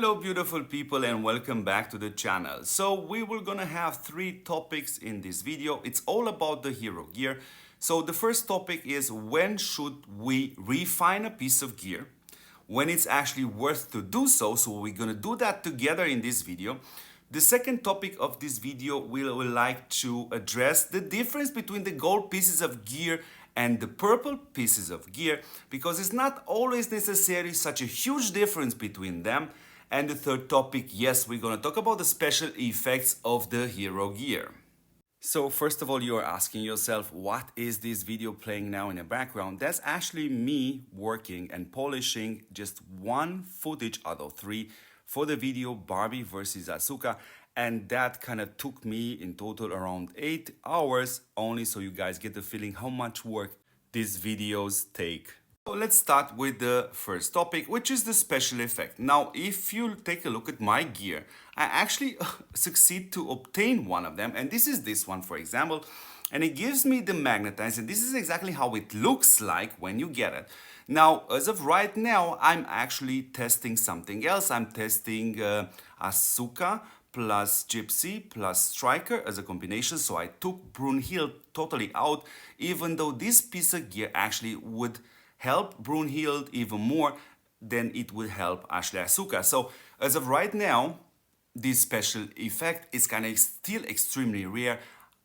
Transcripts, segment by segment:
Hello beautiful people and welcome back to the channel. So we were gonna have three topics in this video. It's all about the hero gear. So the first topic is when should we refine a piece of gear? When it's actually worth to do so. So we're gonna do that together in this video. The second topic of this video we will like to address the difference between the gold pieces of gear and the purple pieces of gear, because it's not always necessarily such a huge difference between them. And the third topic, yes, we're going to talk about the special effects of the hero gear. So first of all, you're asking yourself, what is this video playing now in the background? That's actually me working and polishing just one footage out of three for the video Barbie versus Asuka. And that kind of took me in total around 8 hours, only so you guys get the feeling how much work these videos take. So let's start with the first topic, which is the special effect. Now, if you take a look at my gear, I actually succeed to obtain one of them. And this is this one, for example. And it gives me the magnetize. And this is exactly how it looks like when you get it. Now, as of right now, I'm actually testing something else. I'm testing Asuka plus Gypsy plus Striker as a combination. So I took Brunhild totally out, even though this piece of gear actually would help Brunhild even more than it would help Ashley Asuka. So as of right now, this special effect is kind of still extremely rare.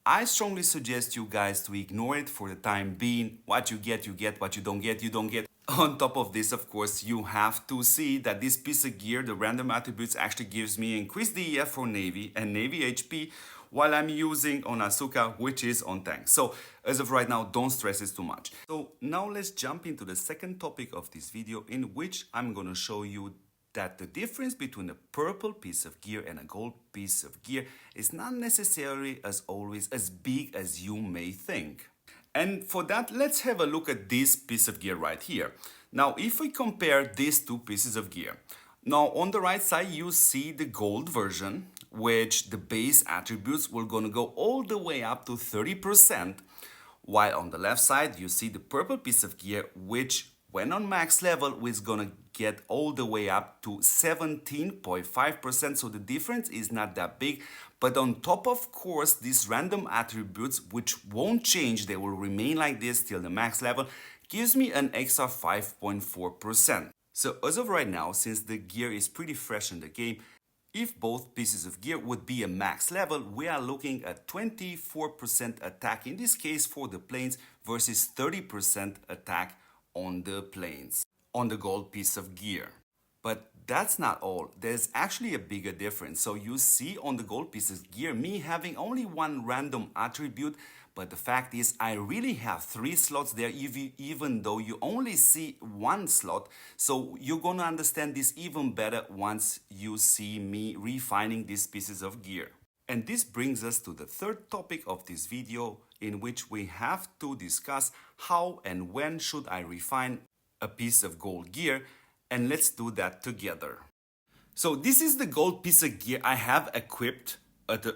I strongly suggest you guys to ignore it for the time being. What you get, you get. What you don't get, you don't get. On top of this, of course, you have to see that this piece of gear, the random attributes, actually gives me increased DEF for Navy and Navy HP, while I'm using on Asuka, which is on tank. So as of right now, don't stress it too much. So now let's jump into the second topic of this video, in which I'm going to show you that the difference between a purple piece of gear and a gold piece of gear is not necessarily as always as big as you may think. And for that, let's have a look at this piece of gear right here. Now, if we compare these two pieces of gear, now on the right side, you see the gold version, which the base attributes will gonna go all the way up to 30%, while on the left side, you see the purple piece of gear, which when on max level is gonna get all the way up to 17.5%. So the difference is not that big. But on top, of course, these random attributes, which won't change, they will remain like this till the max level, gives me an extra 5.4%. So as of right now, since the gear is pretty fresh in the game, if both pieces of gear would be a max level, we are looking at 24% attack in this case for the planes versus 30% attack on the planes, on the gold piece of gear. But that's not all. There's actually a bigger difference. So you see on the gold piece of gear, me having only one random attribute, but the fact is I really have 3 slots there, even though you only see 1 slot. So you're gonna understand this even better once you see me refining these pieces of gear. And this brings us to the third topic of this video, in which we have to discuss how and when should I refine a piece of gold gear, and let's do that together. So this is the gold piece of gear I have equipped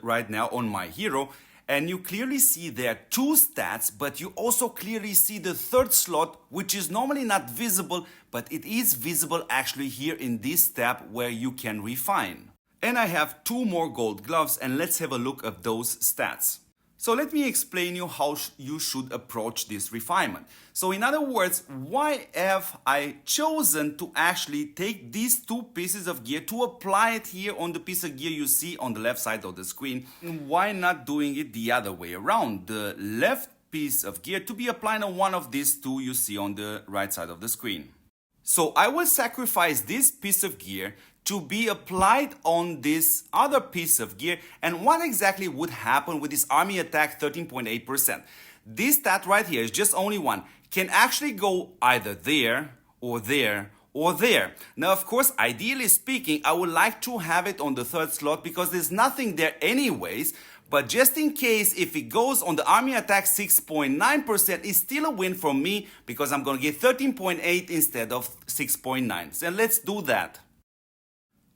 right now on my hero, and you clearly see there are 2 stats, but you also clearly see the third slot, which is normally not visible, but it is visible actually here in this tab where you can refine. And I have 2 more gold gloves, and let's have a look at those stats. So let me explain you how you should approach this refinement. So in other words, why have I chosen to actually take these 2 pieces of gear to apply it here on the piece of gear you see on the left side of the screen? And why not doing it the other way around? The left piece of gear to be applied on one of these 2 you see on the right side of the screen. So I will sacrifice this piece of gear to be applied on this other piece of gear. And what exactly would happen with this army attack 13.8%? This stat right here is just only one, can actually go either there or there or there. Now, of course, ideally speaking, I would like to have it on the third slot because there's nothing there anyways. But just in case, if it goes on the army attack 6.9%, it's still a win for me because I'm going to get 13.8 instead of 6.9. So let's do that.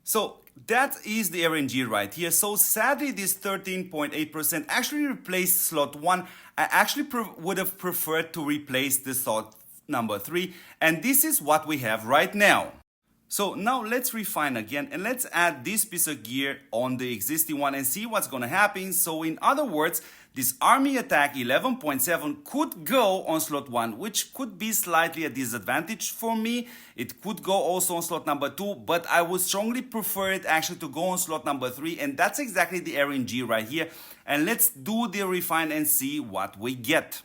So that is the RNG right here. So sadly, this 13.8% actually replaced slot 1. I actually would have preferred to replace the slot number 3. And this is what we have right now. So now let's refine again and let's add this piece of gear on the existing one and see what's gonna happen. So in other words, this army attack 11.7 could go on slot 1, which could be slightly a disadvantage for me. It could go also on slot number 2, but I would strongly prefer it actually to go on slot number 3, and that's exactly the RNG right here. And let's do the refine and see what we get.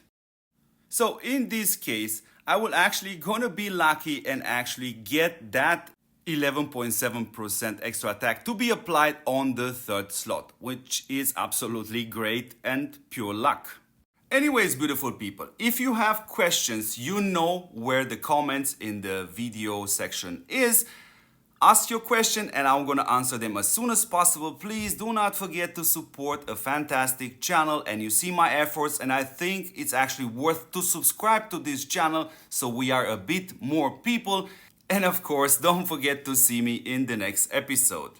So in this case, I will actually gonna be lucky and actually get that 11.7% extra attack to be applied on the third slot, which is absolutely great and pure luck. Anyways, beautiful people, if you have questions, you know where the comments in the video section is. Ask your question and I'm gonna answer them as soon as possible. Please do not forget to support a fantastic channel, and you see my efforts, and I think it's actually worth to subscribe to this channel so we are a bit more people. And of course, don't forget to see me in the next episode.